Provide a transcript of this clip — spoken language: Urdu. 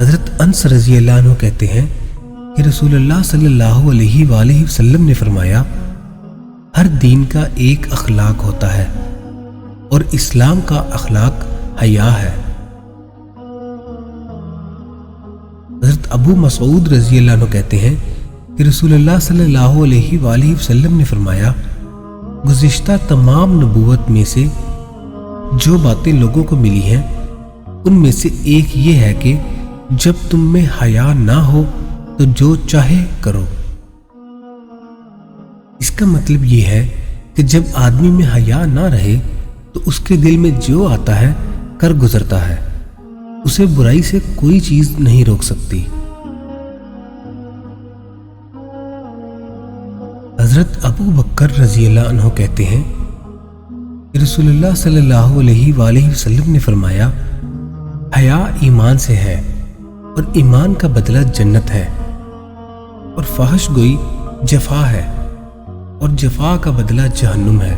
حضرت انس رضی اللہ عنہ کہتے ہیں کہ رسول اللہ صلی اللہ علیہ وآلہ وسلم نے فرمایا، ہر دین کا ایک اخلاق ہوتا ہے اور اسلام کا اخلاق حیا ہے۔ حضرت ابو مسعود رضی اللہ عنہ کہتے ہیں کہ رسول اللہ صلی اللہ علیہ وآلہ وسلم نے فرمایا، گزشتہ تمام نبوت میں سے جو باتیں لوگوں کو ملی ہیں ان میں سے ایک یہ ہے کہ جب تم میں حیا نہ ہو تو جو چاہے کرو۔ اس کا مطلب یہ ہے کہ جب آدمی میں حیا نہ رہے تو اس کے دل میں جو آتا ہے کر گزرتا ہے، اسے برائی سے کوئی چیز نہیں روک سکتی۔ حضرت ابو بکر رضی اللہ عنہ کہتے ہیں کہ رسول اللہ صلی اللہ علیہ وآلہ وسلم نے فرمایا، حیا ایمان سے ہے اور ایمان کا بدلہ جنت ہے، اور فحش گوئی جفا ہے اور جفا کا بدلہ جہنم ہے۔